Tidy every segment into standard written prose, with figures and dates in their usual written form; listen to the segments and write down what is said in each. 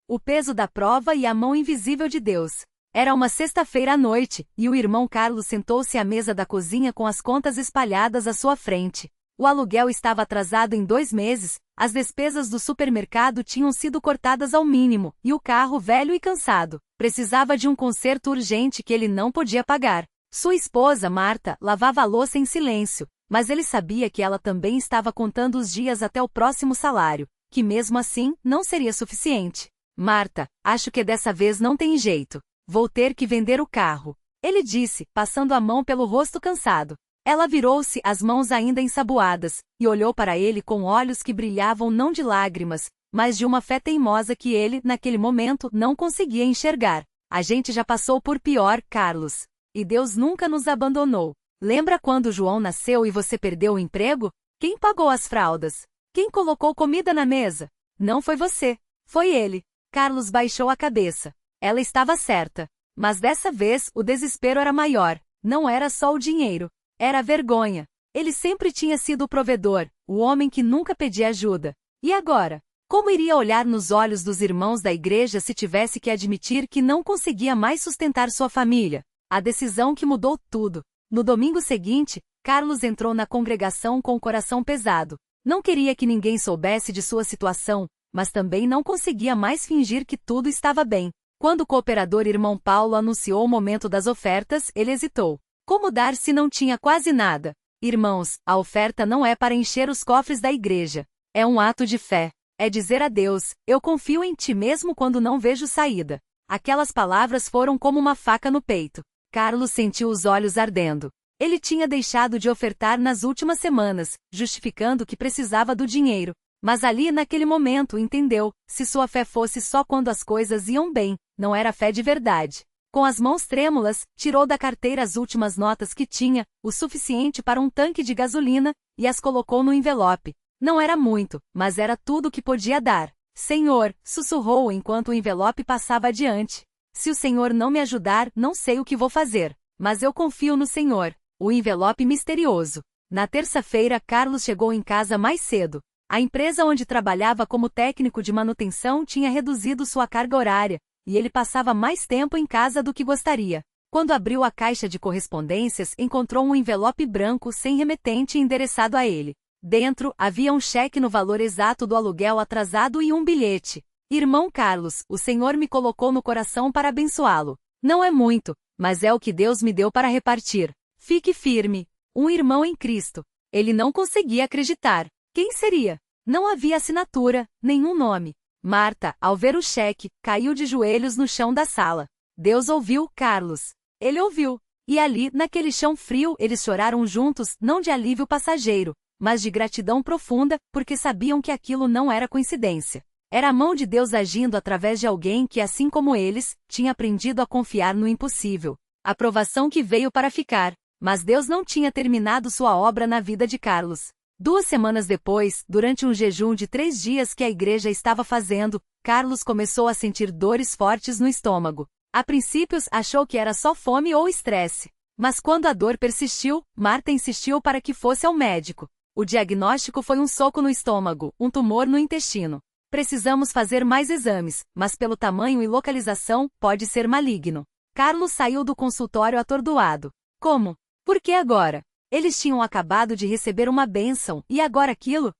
o peso da prova e a mão invisível de Deus. Era uma sexta-feira à noite, e o irmão Carlos sentou-se à mesa da cozinha com as contas espalhadas à sua frente. O aluguel estava atrasado em 2 meses, as despesas do supermercado tinham sido cortadas ao mínimo, e o carro velho e cansado precisava de um conserto urgente que ele não podia pagar. Sua esposa, Marta, lavava a louça em silêncio, mas ele sabia que ela também estava contando os dias até o próximo salário, que mesmo assim, não seria suficiente. Marta, acho que dessa vez não tem jeito. Vou ter que vender o carro. Ele disse, passando a mão pelo rosto cansado. Ela virou-se, as mãos ainda ensaboadas, e olhou para ele com olhos que brilhavam não de lágrimas, mas de uma fé teimosa que ele, naquele momento, não conseguia enxergar. A gente já passou por pior, Carlos. E Deus nunca nos abandonou. Lembra quando João nasceu e você perdeu o emprego? Quem pagou as fraldas? Quem colocou comida na mesa? Não foi você. Foi ele. Carlos baixou a cabeça. Ela estava certa. Mas dessa vez, o desespero era maior. Não era só o dinheiro. Era a vergonha. Ele sempre tinha sido o provedor, o homem que nunca pedia ajuda. E agora? Como iria olhar nos olhos dos irmãos da igreja se tivesse que admitir que não conseguia mais sustentar sua família? A decisão que mudou tudo. No domingo seguinte, Carlos entrou na congregação com o coração pesado. Não queria que ninguém soubesse de sua situação, mas também não conseguia mais fingir que tudo estava bem. Quando o cooperador irmão Paulo anunciou o momento das ofertas, ele hesitou. Como dar se não tinha quase nada? Irmãos, a oferta não é para encher os cofres da igreja. É um ato de fé. É dizer a Deus, eu confio em ti mesmo quando não vejo saída. Aquelas palavras foram como uma faca no peito. Carlos sentiu os olhos ardendo. Ele tinha deixado de ofertar nas últimas semanas, justificando que precisava do dinheiro. Mas ali naquele momento entendeu, se sua fé fosse só quando as coisas iam bem, não era fé de verdade. Com as mãos trêmulas, tirou da carteira as últimas notas que tinha, o suficiente para um tanque de gasolina, e as colocou no envelope. Não era muito, mas era tudo o que podia dar. Senhor, sussurrou enquanto o envelope passava adiante. Se o Senhor não me ajudar, não sei o que vou fazer. Mas eu confio no Senhor. O envelope misterioso. Na terça-feira, Carlos chegou em casa mais cedo. A empresa onde trabalhava como técnico de manutenção tinha reduzido sua carga horária, e ele passava mais tempo em casa do que gostaria. Quando abriu a caixa de correspondências, encontrou um envelope branco sem remetente endereçado a ele. Dentro, havia um cheque no valor exato do aluguel atrasado e um bilhete. Irmão Carlos, o Senhor me colocou no coração para abençoá-lo. Não é muito, mas é o que Deus me deu para repartir. Fique firme. Um irmão em Cristo. Ele não conseguia acreditar. Quem seria? Não havia assinatura, nenhum nome. Marta, ao ver o cheque, caiu de joelhos no chão da sala. Deus ouviu Carlos. Ele ouviu. E ali, naquele chão frio, eles choraram juntos, não de alívio passageiro, mas de gratidão profunda, porque sabiam que aquilo não era coincidência. Era a mão de Deus agindo através de alguém que, assim como eles, tinha aprendido a confiar no impossível. A provação que veio para ficar. Mas Deus não tinha terminado sua obra na vida de Carlos. 2 semanas depois, durante um jejum de 3 dias que a igreja estava fazendo, Carlos começou a sentir dores fortes no estômago. A princípio, achou que era só fome ou estresse. Mas quando a dor persistiu, Marta insistiu para que fosse ao médico. O diagnóstico foi um soco no estômago, um tumor no intestino. Precisamos fazer mais exames, mas pelo tamanho e localização, pode ser maligno. Carlos saiu do consultório atordoado. Como? Por que agora? Eles tinham acabado de receber uma bênção, e agora aquilo?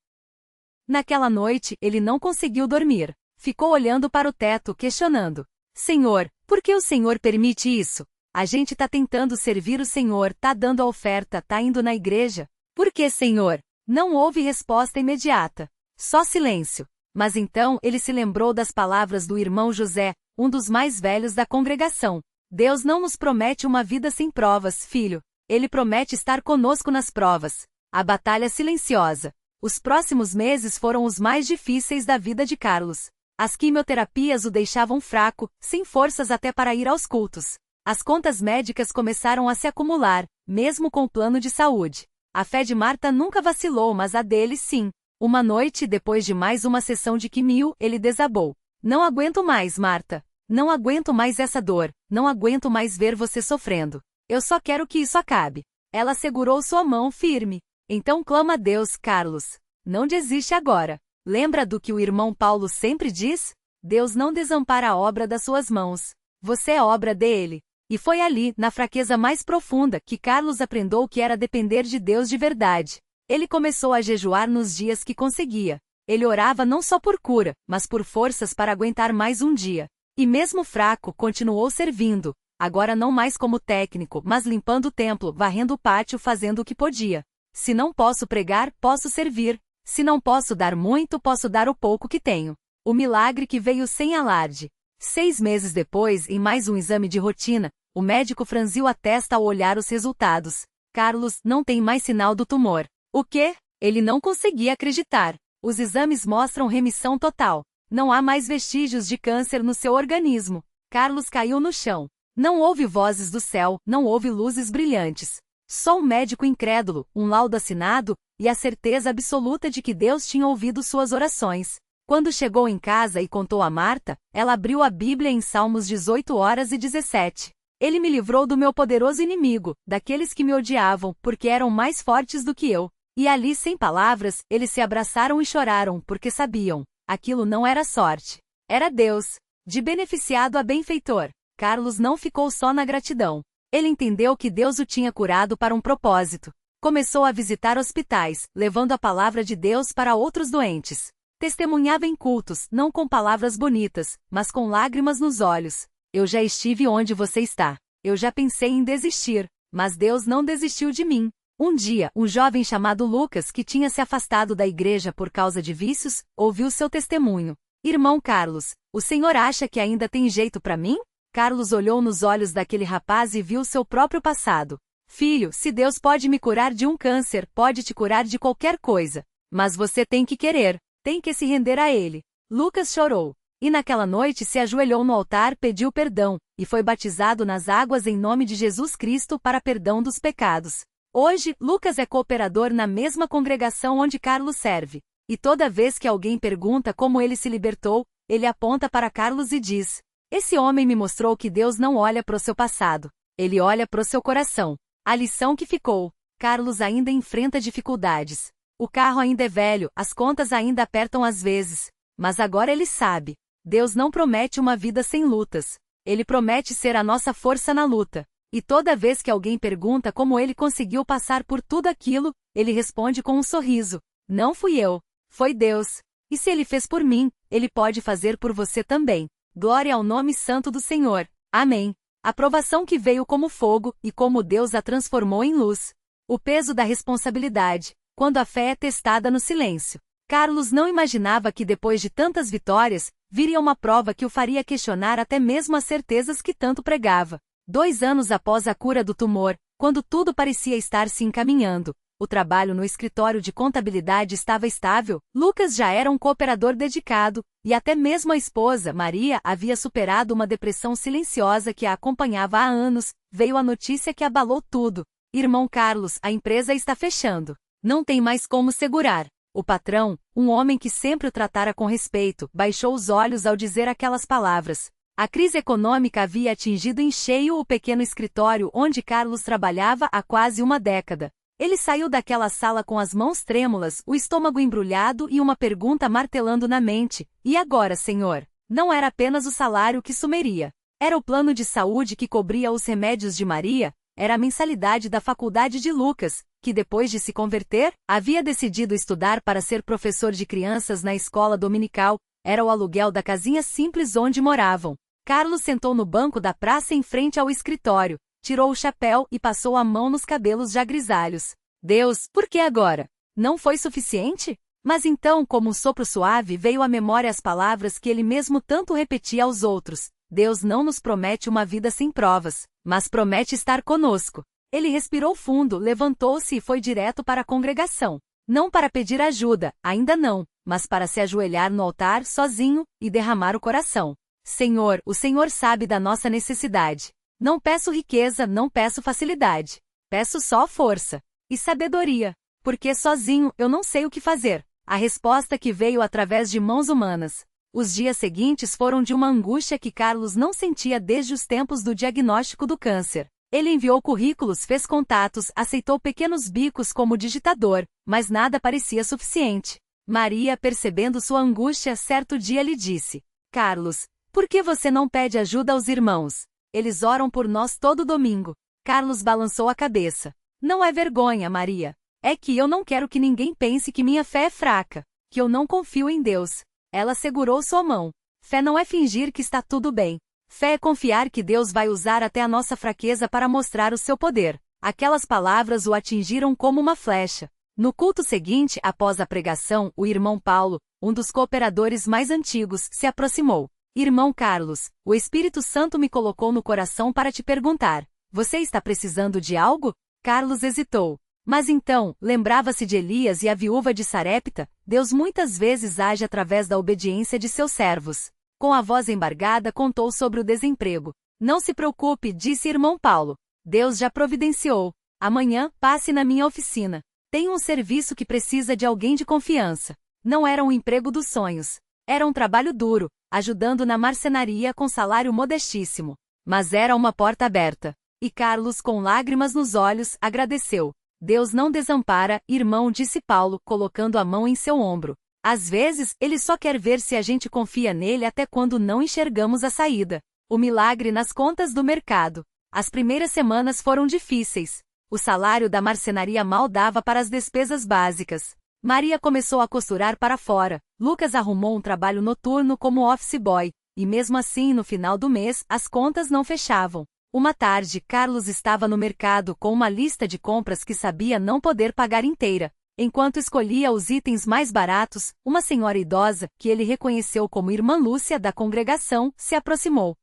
Naquela noite, ele não conseguiu dormir. Ficou olhando para o teto, questionando. Senhor, por que o Senhor permite isso? A gente tá tentando servir o Senhor, tá dando a oferta, tá indo na igreja. Por que, Senhor? Não houve resposta imediata. Só silêncio. Mas então ele se lembrou das palavras do irmão José, um dos mais velhos da congregação. Deus não nos promete uma vida sem provas, filho. Ele promete estar conosco nas provas. A batalha silenciosa. Os próximos meses foram os mais difíceis da vida de Carlos. As quimioterapias o deixavam fraco, sem forças até para ir aos cultos. As contas médicas começaram a se acumular, mesmo com o plano de saúde. A fé de Marta nunca vacilou, mas a dele sim. Uma noite, depois de mais uma sessão de quimio, ele desabou. Não aguento mais, Marta. Não aguento mais essa dor. Não aguento mais ver você sofrendo. Eu só quero que isso acabe. Ela segurou sua mão firme. Então clama a Deus, Carlos. Não desiste agora. Lembra do que o irmão Paulo sempre diz? Deus não desampara a obra das suas mãos. Você é obra dele. E foi ali, na fraqueza mais profunda, que Carlos aprendeu o que era depender de Deus de verdade. Ele começou a jejuar nos dias que conseguia. Ele orava não só por cura, mas por forças para aguentar mais um dia. E mesmo fraco, continuou servindo. Agora não mais como técnico, mas limpando o templo, varrendo o pátio, fazendo o que podia. Se não posso pregar, posso servir. Se não posso dar muito, posso dar o pouco que tenho. O milagre que veio sem alarde. 6 meses depois, em mais um exame de rotina, o médico franziu a testa ao olhar os resultados. Carlos, não tem mais sinal do tumor. O quê? Ele não conseguia acreditar. Os exames mostram remissão total. Não há mais vestígios de câncer no seu organismo. Carlos caiu no chão. Não houve vozes do céu, não houve luzes brilhantes. Só um médico incrédulo, um laudo assinado, e a certeza absoluta de que Deus tinha ouvido suas orações. Quando chegou em casa e contou a Marta, ela abriu a Bíblia em Salmos 18:17. Ele me livrou do meu poderoso inimigo, daqueles que me odiavam, porque eram mais fortes do que eu. E ali, sem palavras, eles se abraçaram e choraram, porque sabiam. Aquilo não era sorte. Era Deus. De beneficiado a benfeitor. Carlos não ficou só na gratidão. Ele entendeu que Deus o tinha curado para um propósito. Começou a visitar hospitais, levando a palavra de Deus para outros doentes. Testemunhava em cultos, não com palavras bonitas, mas com lágrimas nos olhos. Eu já estive onde você está. Eu já pensei em desistir, mas Deus não desistiu de mim. Um dia, um jovem chamado Lucas, que tinha se afastado da igreja por causa de vícios, ouviu seu testemunho. Irmão Carlos, o senhor acha que ainda tem jeito para mim? Carlos olhou nos olhos daquele rapaz e viu seu próprio passado. Filho, se Deus pode me curar de um câncer, pode te curar de qualquer coisa. Mas você tem que querer, tem que se render a ele. Lucas chorou. E naquela noite se ajoelhou no altar, pediu perdão, e foi batizado nas águas em nome de Jesus Cristo para perdão dos pecados. Hoje, Lucas é cooperador na mesma congregação onde Carlos serve. E toda vez que alguém pergunta como ele se libertou, ele aponta para Carlos e diz: esse homem me mostrou que Deus não olha para o seu passado. Ele olha para o seu coração. A lição que ficou. Carlos ainda enfrenta dificuldades. O carro ainda é velho, as contas ainda apertam às vezes. Mas agora ele sabe. Deus não promete uma vida sem lutas. Ele promete ser a nossa força na luta. E toda vez que alguém pergunta como ele conseguiu passar por tudo aquilo, ele responde com um sorriso: não fui eu, foi Deus. E se ele fez por mim, ele pode fazer por você também. Glória ao nome santo do Senhor. Amém. A provação que veio como fogo, e como Deus a transformou em luz. O peso da responsabilidade, quando a fé é testada no silêncio. Carlos não imaginava que depois de tantas vitórias, viria uma prova que o faria questionar até mesmo as certezas que tanto pregava. 2 anos após a cura do tumor, quando tudo parecia estar se encaminhando, o trabalho no escritório de contabilidade estava estável, Lucas já era um cooperador dedicado, e até mesmo a esposa, Maria, havia superado uma depressão silenciosa que a acompanhava há anos. Veio a notícia que abalou tudo. Irmão Carlos, a empresa está fechando. Não tem mais como segurar. O patrão, um homem que sempre o tratara com respeito, baixou os olhos ao dizer aquelas palavras. A crise econômica havia atingido em cheio o pequeno escritório onde Carlos trabalhava há quase uma década. Ele saiu daquela sala com as mãos trêmulas, o estômago embrulhado e uma pergunta martelando na mente: e agora, senhor? Não era apenas o salário que sumiria. Era o plano de saúde que cobria os remédios de Maria, era a mensalidade da faculdade de Lucas, que depois de se converter, havia decidido estudar para ser professor de crianças na escola dominical, era o aluguel da casinha simples onde moravam. Carlos sentou no banco da praça em frente ao escritório, tirou o chapéu e passou a mão nos cabelos já grisalhos. Deus, por que agora? Não foi suficiente? Mas então, como um sopro suave, veio à memória as palavras que ele mesmo tanto repetia aos outros. Deus não nos promete uma vida sem provas, mas promete estar conosco. Ele respirou fundo, levantou-se e foi direto para a congregação. Não para pedir ajuda, ainda não, mas para se ajoelhar no altar sozinho e derramar o coração. Senhor, o Senhor sabe da nossa necessidade. Não peço riqueza, não peço facilidade. Peço só força e sabedoria, porque sozinho eu não sei o que fazer. A resposta que veio através de mãos humanas. Os dias seguintes foram de uma angústia que Carlos não sentia desde os tempos do diagnóstico do câncer. Ele enviou currículos, fez contatos, aceitou pequenos bicos como digitador, mas nada parecia suficiente. Maria, percebendo sua angústia, certo dia lhe disse: Carlos, por que você não pede ajuda aos irmãos? Eles oram por nós todo domingo. Carlos balançou a cabeça. Não é vergonha, Maria. É que eu não quero que ninguém pense que minha fé é fraca, que eu não confio em Deus. Ela segurou sua mão. Fé não é fingir que está tudo bem. Fé é confiar que Deus vai usar até a nossa fraqueza para mostrar o seu poder. Aquelas palavras o atingiram como uma flecha. No culto seguinte, após a pregação, o irmão Paulo, um dos cooperadores mais antigos, se aproximou. Irmão Carlos, o Espírito Santo me colocou no coração para te perguntar: você está precisando de algo? Carlos hesitou. Mas então, lembrava-se de Elias e a viúva de Sarepta. Deus muitas vezes age através da obediência de seus servos. Com a voz embargada, contou sobre o desemprego. Não se preocupe, disse irmão Paulo. Deus já providenciou. Amanhã, passe na minha oficina. Tenho um serviço que precisa de alguém de confiança. Não era um emprego dos sonhos. Era um trabalho duro, ajudando na marcenaria com salário modestíssimo. Mas era uma porta aberta. E Carlos, com lágrimas nos olhos, agradeceu. Deus não desampara, irmão, disse Paulo, colocando a mão em seu ombro. Às vezes, ele só quer ver se a gente confia nele até quando não enxergamos a saída. O milagre nas contas do mercado. As primeiras semanas foram difíceis. O salário da marcenaria mal dava para as despesas básicas. Maria começou a costurar para fora. Lucas arrumou um trabalho noturno como office boy. E mesmo assim, no final do mês, as contas não fechavam. Uma tarde, Carlos estava no mercado com uma lista de compras que sabia não poder pagar inteira. Enquanto escolhia os itens mais baratos, uma senhora idosa, que ele reconheceu como irmã Lúcia da congregação, se aproximou.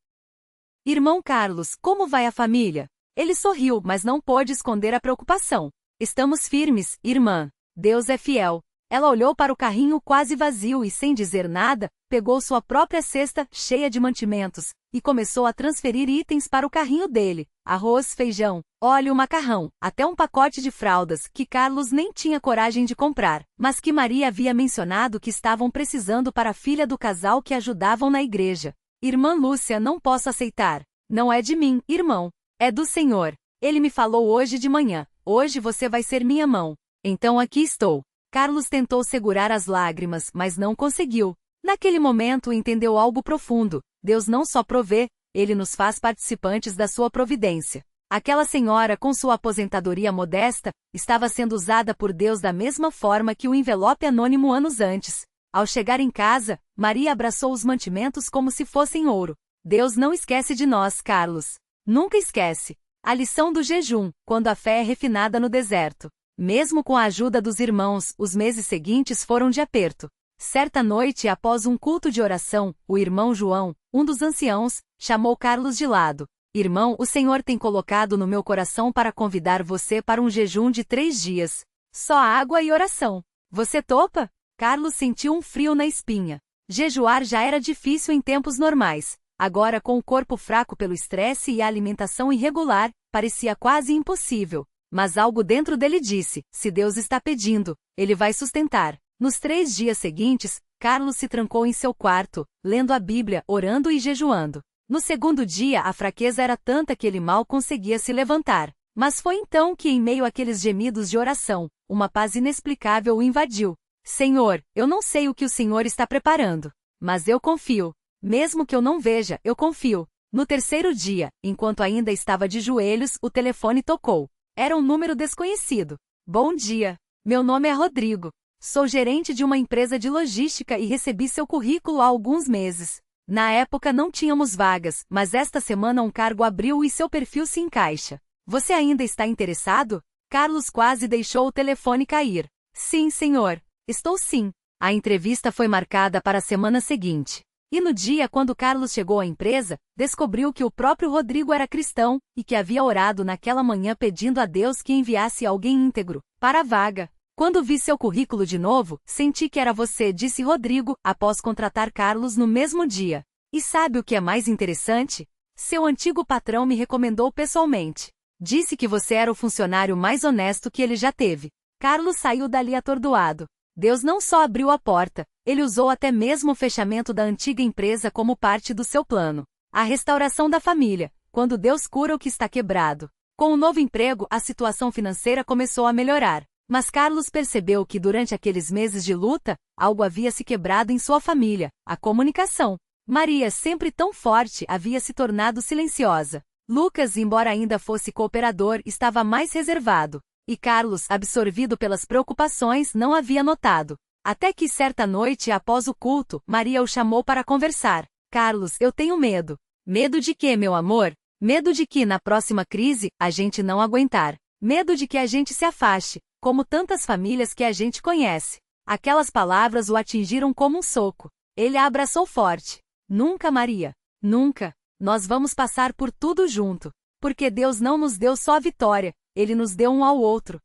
Irmão Carlos, como vai a família? Ele sorriu, mas não pôde esconder a preocupação. Estamos firmes, irmã. Deus é fiel. Ela olhou para o carrinho quase vazio e, sem dizer nada, pegou sua própria cesta, cheia de mantimentos, e começou a transferir itens para o carrinho dele. Arroz, feijão, óleo, macarrão, até um pacote de fraldas, que Carlos nem tinha coragem de comprar, mas que Maria havia mencionado que estavam precisando para a filha do casal que ajudavam na igreja. Irmã Lúcia, não posso aceitar. Não é de mim, irmão. É do Senhor. Ele me falou hoje de manhã. Hoje você vai ser minha mão. Então aqui estou. Carlos tentou segurar as lágrimas, mas não conseguiu. Naquele momento entendeu algo profundo. Deus não só provê, Ele nos faz participantes da sua providência. Aquela senhora, com sua aposentadoria modesta, estava sendo usada por Deus da mesma forma que o envelope anônimo anos antes. Ao chegar em casa, Maria abraçou os mantimentos como se fossem ouro. Deus não esquece de nós, Carlos. Nunca esquece. A lição do jejum, quando a fé é refinada no deserto. Mesmo com a ajuda dos irmãos, os meses seguintes foram de aperto. Certa noite, após um culto de oração, o irmão João, um dos anciãos, chamou Carlos de lado. Irmão, o Senhor tem colocado no meu coração para convidar você para um jejum de 3 dias. Só água e oração. Você topa? Carlos sentiu um frio na espinha. Jejuar já era difícil em tempos normais. Agora, com o corpo fraco pelo estresse e a alimentação irregular, parecia quase impossível. Mas algo dentro dele disse: se Deus está pedindo, Ele vai sustentar. Nos 3 dias seguintes, Carlos se trancou em seu quarto, lendo a Bíblia, orando e jejuando. No segundo dia, a fraqueza era tanta que ele mal conseguia se levantar. Mas foi então que, em meio àqueles gemidos de oração, uma paz inexplicável o invadiu. Senhor, eu não sei o que o Senhor está preparando, mas eu confio. Mesmo que eu não veja, eu confio. No terceiro dia, enquanto ainda estava de joelhos, o telefone tocou. Era um número desconhecido. Bom dia. Meu nome é Rodrigo. Sou gerente de uma empresa de logística e recebi seu currículo há alguns meses. Na época não tínhamos vagas, mas esta semana um cargo abriu e seu perfil se encaixa. Você ainda está interessado? Carlos quase deixou o telefone cair. Sim, senhor. Estou sim. A entrevista foi marcada para a semana seguinte. E no dia quando Carlos chegou à empresa, descobriu que o próprio Rodrigo era cristão, e que havia orado naquela manhã pedindo a Deus que enviasse alguém íntegro para a vaga. Quando vi seu currículo de novo, senti que era você, disse Rodrigo, após contratar Carlos no mesmo dia. E sabe o que é mais interessante? Seu antigo patrão me recomendou pessoalmente. Disse que você era o funcionário mais honesto que ele já teve. Carlos saiu dali atordoado. Deus não só abriu a porta, Ele usou até mesmo o fechamento da antiga empresa como parte do seu plano. A restauração da família, quando Deus cura o que está quebrado. Com o novo emprego, a situação financeira começou a melhorar. Mas Carlos percebeu que durante aqueles meses de luta, algo havia se quebrado em sua família, a comunicação. Maria, sempre tão forte, havia se tornado silenciosa. Lucas, embora ainda fosse cooperador, estava mais reservado. E Carlos, absorvido pelas preocupações, não havia notado. Até que certa noite, após o culto, Maria o chamou para conversar. Carlos, eu tenho medo. Medo de quê, meu amor? Medo de que, na próxima crise, a gente não aguentar. Medo de que a gente se afaste, como tantas famílias que a gente conhece. Aquelas palavras o atingiram como um soco. Ele a abraçou forte. Nunca, Maria. Nunca. Nós vamos passar por tudo junto. Porque Deus não nos deu só a vitória, Ele nos deu um ao outro.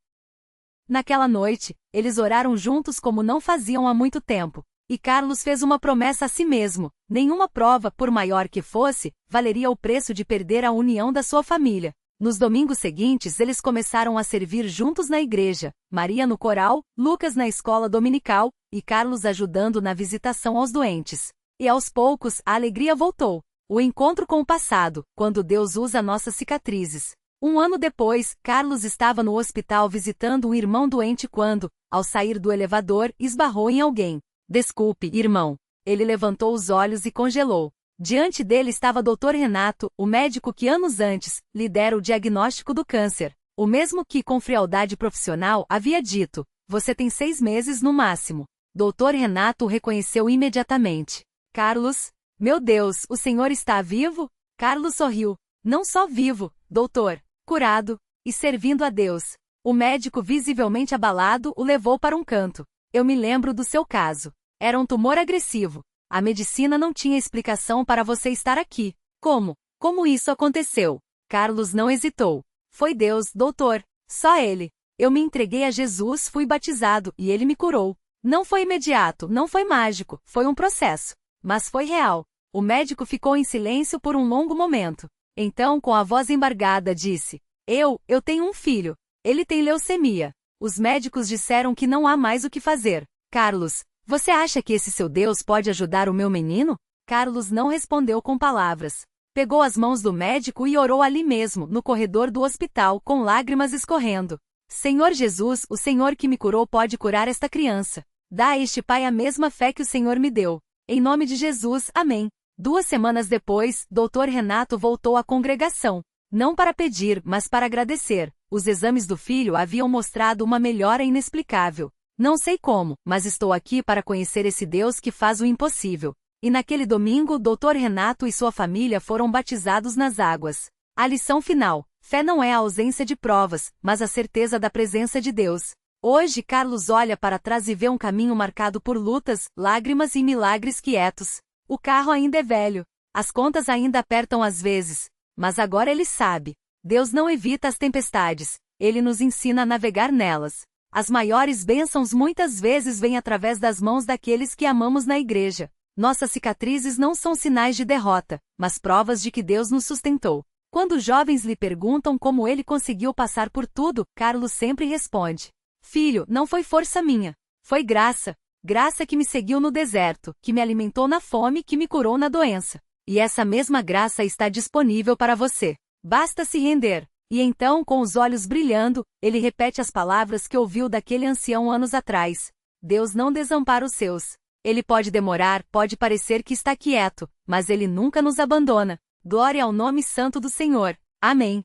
Naquela noite, eles oraram juntos como não faziam há muito tempo. E Carlos fez uma promessa a si mesmo: nenhuma prova, por maior que fosse, valeria o preço de perder a união da sua família. Nos domingos seguintes eles começaram a servir juntos na igreja, Maria no coral, Lucas na escola dominical, e Carlos ajudando na visitação aos doentes. E aos poucos, a alegria voltou. O encontro com o passado, quando Deus usa nossas cicatrizes. Um ano depois, Carlos estava no hospital visitando um irmão doente quando, ao sair do elevador, esbarrou em alguém. Desculpe, irmão. Ele levantou os olhos e congelou. Diante dele estava Dr. Renato, o médico que anos antes lhe dera o diagnóstico do câncer. O mesmo que, com frialdade profissional, havia dito: você tem 6 meses no máximo. Dr. Renato o reconheceu imediatamente. Carlos? Meu Deus, o senhor está vivo? Carlos sorriu. Não só vivo, doutor. Curado, e servindo a Deus. O médico, visivelmente abalado, o levou para um canto. Eu me lembro do seu caso. Era um tumor agressivo. A medicina não tinha explicação para você estar aqui. Como? Como isso aconteceu? Carlos não hesitou. Foi Deus, doutor. Só Ele. Eu me entreguei a Jesus, fui batizado, e Ele me curou. Não foi imediato, não foi mágico, foi um processo. Mas foi real. O médico ficou em silêncio por um longo momento. Então, com a voz embargada, disse: Eu tenho um filho. Ele tem leucemia. Os médicos disseram que não há mais o que fazer. Carlos, você acha que esse seu Deus pode ajudar o meu menino? Carlos não respondeu com palavras. Pegou as mãos do médico e orou ali mesmo, no corredor do hospital, com lágrimas escorrendo. Senhor Jesus, o Senhor que me curou pode curar esta criança. Dá a este pai a mesma fé que o Senhor me deu. Em nome de Jesus, amém. 2 semanas depois, Dr. Renato voltou à congregação. Não para pedir, mas para agradecer. Os exames do filho haviam mostrado uma melhora inexplicável. Não sei como, mas estou aqui para conhecer esse Deus que faz o impossível. E naquele domingo, Dr. Renato e sua família foram batizados nas águas. A lição final: fé não é a ausência de provas, mas a certeza da presença de Deus. Hoje, Carlos olha para trás e vê um caminho marcado por lutas, lágrimas e milagres quietos. O carro ainda é velho. As contas ainda apertam às vezes. Mas agora ele sabe. Deus não evita as tempestades. Ele nos ensina a navegar nelas. As maiores bênçãos muitas vezes vêm através das mãos daqueles que amamos na igreja. Nossas cicatrizes não são sinais de derrota, mas provas de que Deus nos sustentou. Quando jovens lhe perguntam como ele conseguiu passar por tudo, Carlos sempre responde: Filho, não foi força minha. Foi graça. Graça que me seguiu no deserto, que me alimentou na fome, que me curou na doença. E essa mesma graça está disponível para você. Basta se render. E então, com os olhos brilhando, ele repete as palavras que ouviu daquele ancião anos atrás: Deus não desampara os seus. Ele pode demorar, pode parecer que está quieto, mas ele nunca nos abandona. Glória ao nome santo do Senhor. Amém.